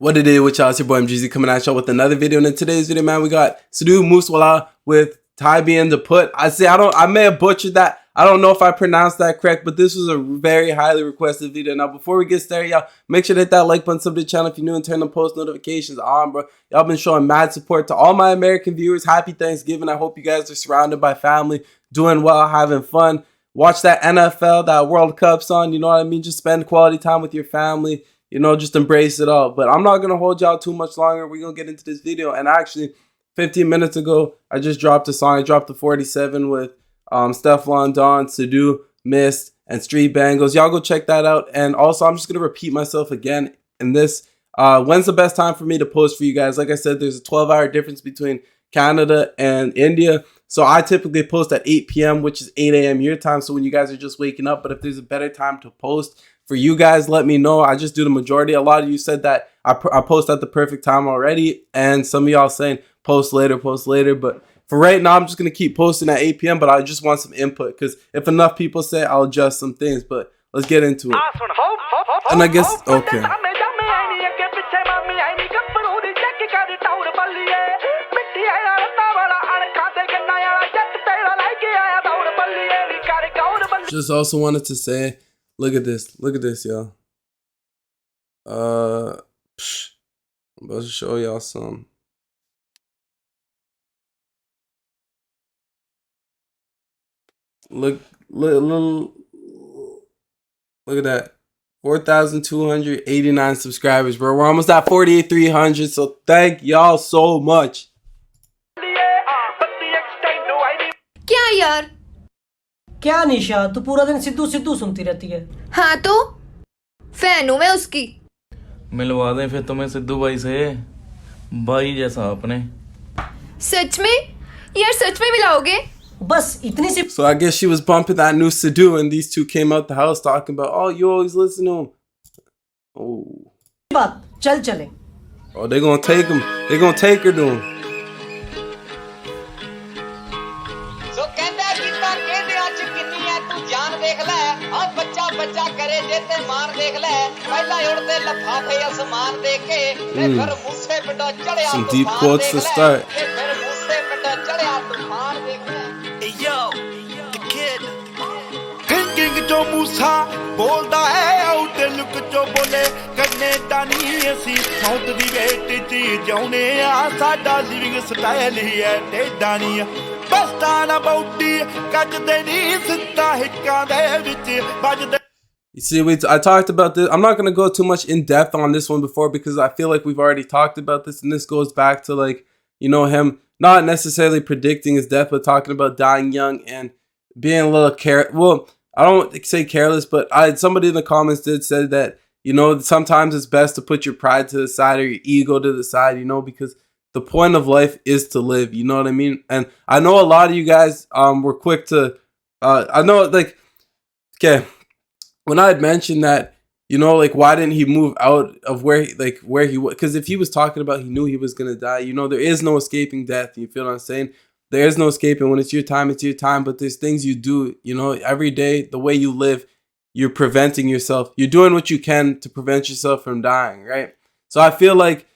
What it is with y'all, it's your boy MGZ coming at y'all with another video. And in today's video, man, we got Sidhu Moosewala with Tibeyan Da Putt. I may have butchered that. I don't know if I pronounced that correct, but this was a very highly requested video. Now, before we get started, y'all, make sure to hit that like button, sub to the channel if you're new, and turn the post notifications on, bro. Y'all been showing mad support to all my American viewers. Happy Thanksgiving. I hope you guys are surrounded by family, doing well, having fun. Watch that NFL, that World Cup's on, you know what I mean? Just spend quality time with your family. You know, just embrace it all. But I'm not going to hold y'all too much longer. We're going to get into this video. And actually, 15 minutes ago, I just dropped a song. I dropped the 47 with Stefflon Don, Sidhu, Mist, and Street Bangles. Y'all go check that out. And also, I'm just going to repeat myself again in this. When's the best time for me to post for you guys? Like I said, there's a 12-hour difference between Canada and India. So I typically post at 8 p.m., which is 8 a.m. your time. So when you guys are just waking up. But if there's a better time to post for you guys, let me know. I just do the majority. A lot of you said that I post at the perfect time already. And some of y'all saying post later. But for right now, I'm just going to keep posting at 8 p.m. But I just want some input. Because if enough people say, I'll adjust some things. But let's get into it. And I guess, okay. Just also wanted to say, look at this, y'all. I'm about to show y'all some. Look at that. 4,289 subscribers, bro. We're almost at 48,300. So thank y'all so much. क्या यार? क्या निशा, तू पूरा दिन सिद्धू सिद्धू सुनती रहती है। हाँ तो फैन हूँ मैं उसकी। मिलवा दें फिर तुम्हें सिद्धू भाई से, भाई जैसा अपने। सच में? यार सच में मिलाओगे? बस इतनी सी। So I guess she was bumping that new Sidhu, and these two came out the house talking about, oh, you always listen to him. Oh. बात चल चले। Oh, they're gonna take him. They're gonna take her to him. Some deep quotes to start. Yo, the kid. Thinking jo Musa bolda hai out look jo bole karne da nahi asi mouth di wait chi jaune a sada living style hi hai tedda nahi basta na bauti kajde ni sitta hikka de vich bajde. You see, I talked about this. I'm not going to go too much in depth on this one before because I feel like we've already talked about this. And this goes back to, like, you know, him not necessarily predicting his death, but talking about dying young and being a little well, I don't say careless, but somebody in the comments did say that, you know, sometimes it's best to put your pride to the side or your ego to the side, you know, because the point of life is to live. You know what I mean? And I know a lot of you guys were quick to, I know, like, okay. When I had mentioned that, you know, like, why didn't he move out of where he was? Because if he was talking about he knew he was going to die, you know, there is no escaping death. You feel what I'm saying? There is no escaping. When it's your time, it's your time. But there's things you do, you know, every day, the way you live, you're preventing yourself. You're doing what you can to prevent yourself from dying, right? So I feel like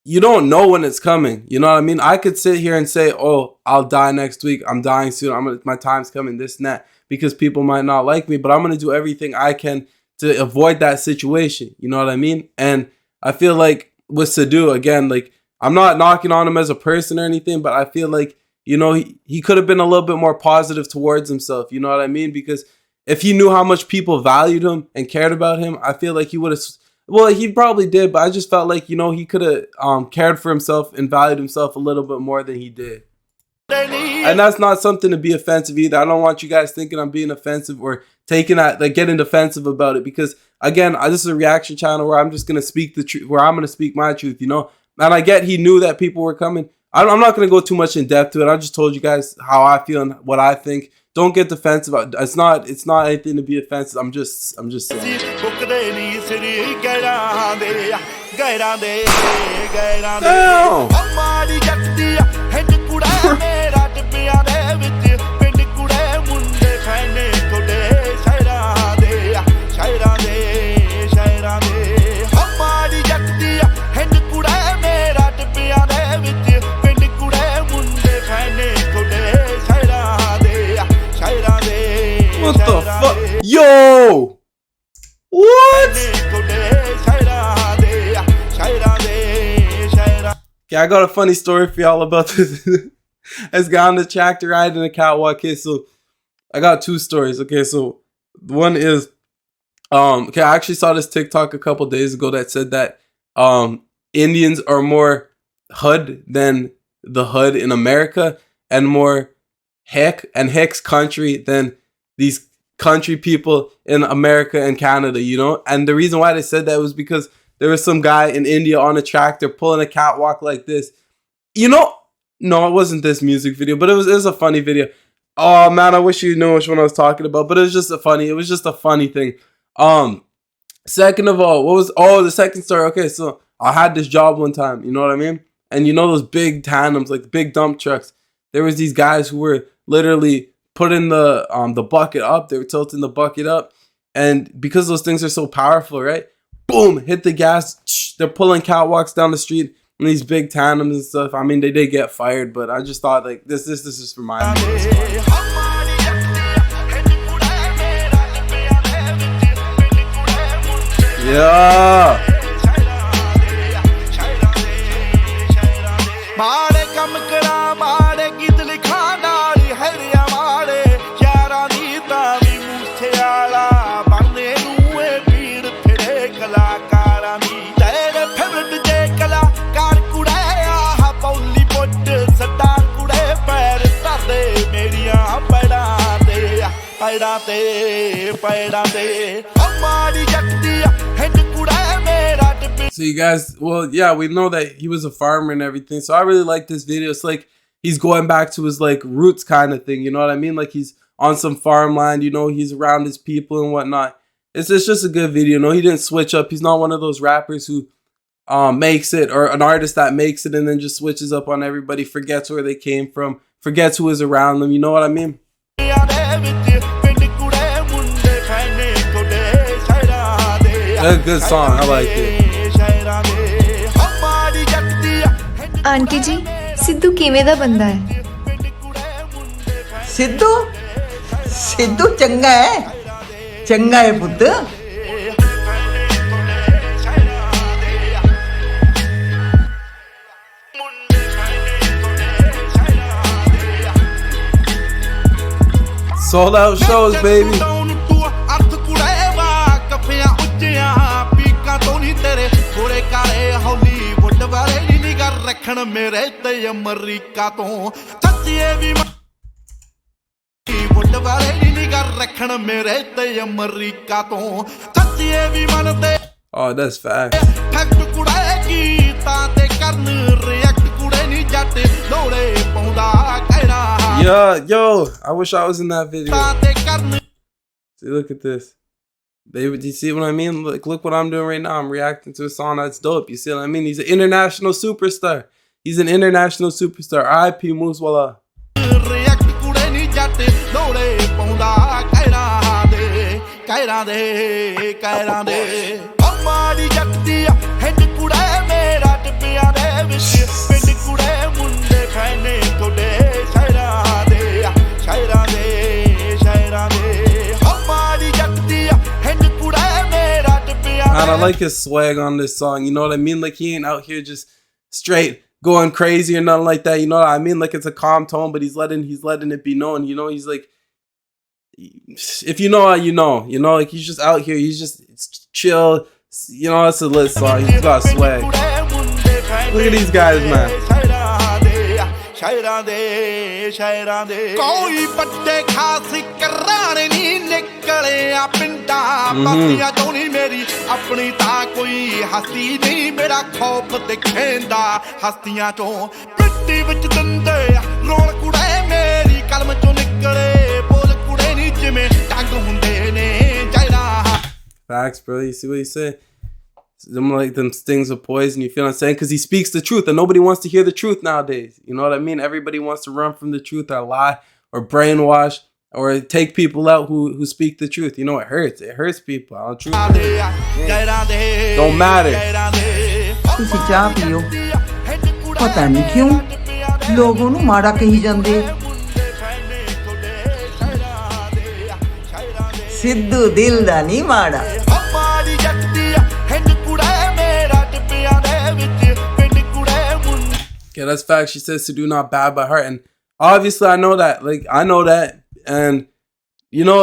you don't know when it's coming. You know what I mean? I could sit here and say, oh, I'll die next week. I'm dying soon. My time's coming, this and that. Because people might not like me, but I'm going to do everything I can to avoid that situation. You know what I mean? And I feel like with Sidhu, again, like, I'm not knocking on him as a person or anything, but I feel like, you know, he could have been a little bit more positive towards himself. You know what I mean? Because if he knew how much people valued him and cared about him, I feel like he would have, well, he probably did, but I just felt like, you know, he could have cared for himself and valued himself a little bit more than he did. And that's not something to be offensive either. I don't want you guys thinking I'm being offensive or getting defensive about it. Because again, this is a reaction channel where I'm just going to speak the truth, where I'm going to speak my truth, you know. And I get he knew that people were coming. I'm not going to go too much in depth to it. I just told you guys how I feel and what I think. Don't get defensive. It's not anything to be offensive. I'm just saying. Damn. What? Okay, I got a funny story for y'all about this. This guy on the tractor riding a catwalk. Okay, so I got two stories. Okay, so one is okay, I actually saw this TikTok a couple days ago that said that Indians are more HUD than the HUD in America, and more hex country than these country people in America and Canada, you know? And the reason why they said that was because there was some guy in India on a tractor pulling a catwalk like this. You know, no, it wasn't this music video, but it was a funny video. Oh man, I wish you knew which one I was talking about, but it was just a funny thing. Second of all, the second story? Okay, so I had this job one time, you know what I mean? And you know those big tandems, like big dump trucks. There was these guys who were literally putting the bucket up. They were tilting the bucket up, and because those things are so powerful, right? Boom, hit the gas. They're pulling catwalks down the street in these big tandems and stuff. I mean, they did get fired, but I just thought like this is for my. Yeah. ਮਾੜੇ ਕੰਮ ਕਰਾਂ ਮਾੜੇ ਗੀਤ ਲਿਖਾਂ ਨਾਲ ਹੈਰਿਆ ਮਾੜੇ ਯਾਰਾਂ ਦੀ ਤਾਂ ਵੀ ਮੂਸੇ ਵਾਲਾ ਬਣਨੇ ਨੂੰ ਏ ਪੀੜ ਫਿਰੇ ਕਲਾਕਾਰਾਂ ਦੀ ਤੇਰੇ ਫੇਵਰਟ ਜੇ ਕਲਾਕਾਰ ਕੁੜੇ ਆਹ ਬੌਲੀ ਪੁੱਟ ਸਰਦਾਰ ਕੁੜੇ ਪੈਰ ਧਰਦੇ ਮੇਰੀਆਂ ਪੈੜਾਂ ਤੇ ਮਾੜੀ ਜੱਟੀ ਹਿੰਡ ਕੁੜੇ ਮੇਰਾ So you guys, well, yeah, we know that he was a farmer and everything. So I really like this video. It's like he's going back to his like roots kind of thing. You know what I mean? Like he's on some farmland, you know, he's around his people and whatnot. It's just a good video. No, he didn't switch up. He's not one of those rappers who makes it, or an artist that makes it and then just switches up on everybody, forgets where they came from, forgets who is around them. You know what I mean? That's a good song. I like it. Aunty ji Sidhu किवें दा बंदा है? सिद्धू चंगा है पुत्त। Sold out shows, baby. ਰੱਖਣ ਮੇਰੇ ਤੇ America ਤੋਂ ਸੱਚੀਏ ਵੀ ਵੱਡ ਵਾਲੇ ਨੀ ਨਿਗਰ ਰੱਖਣ ਮੇਰੇ ਤੇ ਅਮਰੀਕਾ ਤੋਂ ਸੱਚੀਏ ਵੀ ਮਨਦੇ Oh, that's fast. ਫੈਕਟ ਕੁੜੇ ਕੀਤਾ ਤੇ ਕਰਨ ਰਿਐਕਟ ਕੁੜੇ ਨੀ ਜੱਟ ਲੋੜੇ ਪਾਉਂਦਾ ਕਹਿਣਾ Yo, I wish I was in that video. See, look at this. Do you see what I mean? Look what I'm doing right now. I'm reacting to a song that's dope. You see what I mean? He's an international superstar. He's an international superstar. R.I.P. Moosewala. Man, I like his swag on this song. You know what I mean? Like he ain't out here just straight going crazy or nothing like that. You know what I mean? Like it's a calm tone, but he's letting it be known. You know, he's like, if you know how you know. You know, like he's just out here. He's just chill. You know, it's a lit song. He's got swag. Look at these guys, man. ਕੋਈ ਵੱਡੇ ਖਾਸ ਕਰਾਣੇ ਨਹੀਂ ਨਿਕਲਿਆ ਪਿੰਡਾਂ ਬਾਤੀਆਂ ਤੋਂ ਨਹੀਂ ਮੇਰੀ ਆਪਣੀ ਤਾਂ ਕੋਈ ਹਸਤੀ ਨਹੀਂ ਮੇਰਾ ਖੌਫ ਦਿਖੇਂਦਾ ਹਸਤੀਆਂ ਤੋਂ ਮਿੱਟੀ ਵਿੱਚ ਦੰਦੇ ਰੋਲ ਕੁੜੇ ਮੇਰੀ ਕਲਮ ਚੋਂ ਨਿਕਲੇ ਬੋਲ ਕੁੜੇ ਨਹੀਂ ਜਿਵੇਂ ਟੰਗ ਹੁੰਦੇ ਨੇ China Facts, bro. You see what he said? Them like them stings of poison, you feel what I'm saying? Because he speaks the truth and nobody wants to hear the truth nowadays. You know what I mean? Everybody wants to run from the truth or lie or brainwash or take people out who speak the truth. You know, it hurts. It hurts people. Truth don't matter. ਤੁਸੀਂ ਚਾਹ ਪੀਓ ਪਤਾ ਨਹੀਂ ਕਿਉਂ ਲੋਕ ਉਹਨੂੰ ਮਾੜਾ ਕਹੀ ਜਾਂਦੇ ਸਿੱਧੂ ਦਿਲ ਦਾ ਨਹੀਂ ਮਾੜਾ that's facts. She says Sidhu not bad by heart, and obviously I know that. Like I know that, and you know,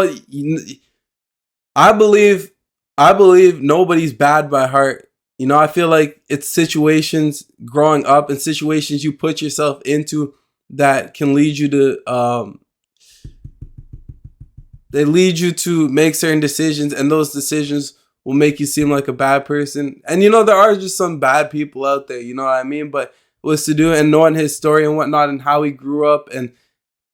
I believe nobody's bad by heart. You know, I feel like it's situations growing up and situations you put yourself into that can lead you to they lead you to make certain decisions, and those decisions will make you seem like a bad person. And you know, there are just some bad people out there, you know what I mean? But with Sidhu and knowing his story and whatnot and how he grew up and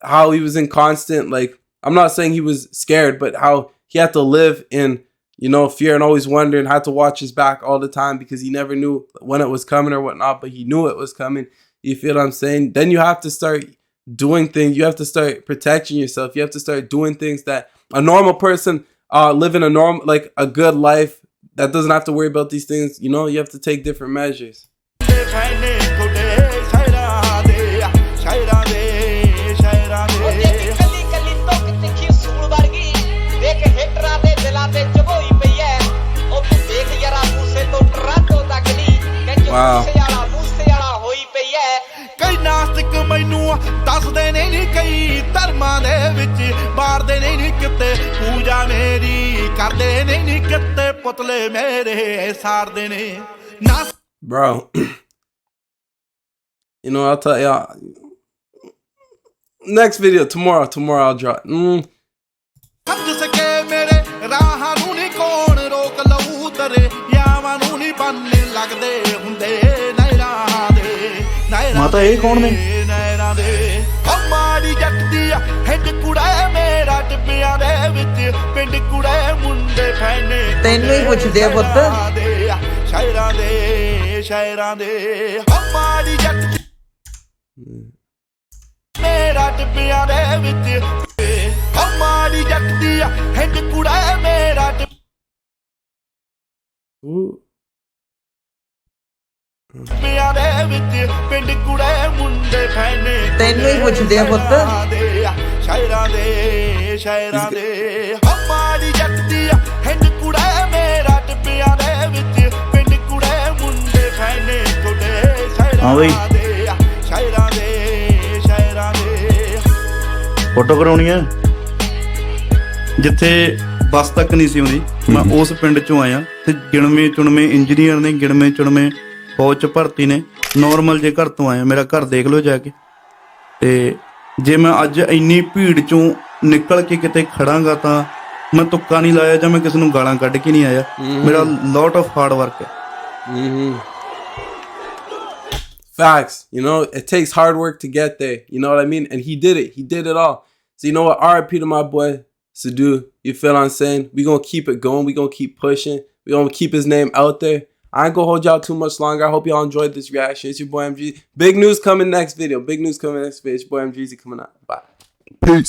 how he was in constant, like, I'm not saying he was scared, but how he had to live in, you know, fear and always wondering, had to watch his back all the time because he never knew when it was coming or whatnot, but he knew it was coming. You feel what I'm saying? Then you have to start doing things. You have to start protecting yourself. You have to start doing things that a normal person living a normal, like a good life that doesn't have to worry about these things. You know, you have to take different measures. Wow. ਕਈ ਨਾਸਤਿਕ ਮੈਨੂੰ ਦੱਸਦੇ ਨਹੀਂ ਕਈ ਧਰਮਾਂ ਦੇ ਵਿੱਚ ਮਾਰਦੇ ਨਹੀਂ ਕਿਤੇ ਪੂਜਾ ਮੇਰੀ ਕਰਦੇ ਨਹੀਂ ਕਿਤੇ ਪੁਤਲੇ ਮੇਰੇ ਸਾੜਦੇ ਨੇ Bro, you know, I'll tell y'all next video tomorrow I'll drop. ਸਮਝ ਸਕੇ ਮੇਰੇ ਰਾਹਾਂ ਨੂੰ ਨਹੀਂ ਕੌਣ ਰੋਕ ਲਊ ਤੇਰੇ ਯਾਵਾਂ ਨੂੰ ਨਹੀਂ ਬੰਨੇ ਲੱਗਦੇ ਹੁੰਦੇ ਨਹਿਰਾਂ ਦੇ ਮਾਤਾ ਇਹ ਕੌਣ ਨੇ? ਨਹਿਰਾਂ ਦੇ ਮਾੜੀ ਜੱਟ ਦੀ ਹੈਡ ਕੁੜਾ ਮੇਰਾ ਟਿੱਬਿਆਂ ਦੇ ਵਿੱਚ ਪਿੰਡ ਕੁੜੇ ਮੁੰਡੇ ਫੈਨੇ ਤੈਨੂੰ ਹੀ ਪੁੱਛਦੇ ਆ ਪੁੱਤ ਸ਼ਾਇਰਾਂ ਦੇ ਮਾੜੀ ਜੱਟ ਮੇਰਾ ਟਿੱਬਿਆਂ ਦੇ ਵਿੱਚ ਮਾੜੀ ਜੱਟ ਦੀ ਹੈਡ ਕੁੜਾ ਮੇਰਾ ਪਿਆਂ ਦੇ ਵਿੱਚ ਪਿੰਡ ਕੁੜੇ ਮੁੰਡੇ ਫੈਨੇ ਤੈਨੂੰ ਹੀ ਪੁੱਛਦੇ ਆ ਪੁੱਤ ਸ਼ਾਇਰਾਂ ਦੇ ਮਾੜੀ ਜੱਟ ਦੀ ਹੈਡ ਕੁੜਾ ਮੇਰਾ ਟਿੱਬਿਆਂ ਦੇ ਵਿੱਚ ਪਿੰਡ ਕੁੜੇ ਮੁੰਡੇ ਫੈਨੇ ਤੁਹਾਡੇ ਸ਼ਾਇਰਾਂ ਦੇ ਫੋਟੋ ਕਰਾਉਣੀ ਹੈ ਜਿੱਥੇ ਬੱਸ ਤੱਕ ਨਹੀਂ ਸੀ ਆਉਂਦੀ। ਮੈਂ ਉਸ ਪਿੰਡ ਚੋਂ ਆਇਆ ਤੇ ਗਿਣਵੇਂ ਚੁਣਵੇਂ ਇੰਜੀਨੀਅਰ ਨੇ, ਗਿਣਵੇਂ ਚੁਣਵੇਂ ਫੌਜ 'ਚ ਭਰਤੀ ਨੇ। ਨੋਰਮਲ ਜੇ ਘਰ ਤੋਂ ਆਇਆ, ਮੇਰਾ ਘਰ ਦੇਖ ਲਓ ਜਾ ਕੇ। ਤੇ ਜੇ ਮੈਂ ਅੱਜ ਇੰਨੀ ਭੀੜ ਚੋਂ ਨਿਕਲ ਕੇ ਕਿਤੇ ਖੜਾਂਗਾ ਤਾਂ ਮੈਂ ਤੁੱਕਾ ਨਹੀਂ ਲਾਇਆ ਜਾਂ ਮੈਂ ਕਿਸੇ ਨੂੰ ਗਾਲਾਂ ਕੱਢ ਕੇ ਨਹੀਂ ਆਇਆ। ਮੇਰਾ ਲੋਟ ਆਫ ਹਾਰਡ ਵਰਕ ਹੈ। Facts, you know, it takes hard work to get there. You know what I mean? And he did it. He did it all. So you know what? RIP to my boy Sidhu. You feel what I'm saying? We gonna keep it going. We gonna keep pushing. We gonna keep his name out there. I ain't gonna hold y'all too much longer. I hope y'all enjoyed this reaction. It's your boy MG. Big news coming next video. Big news coming next video. It's your boy MGZ coming out. Bye. Peace.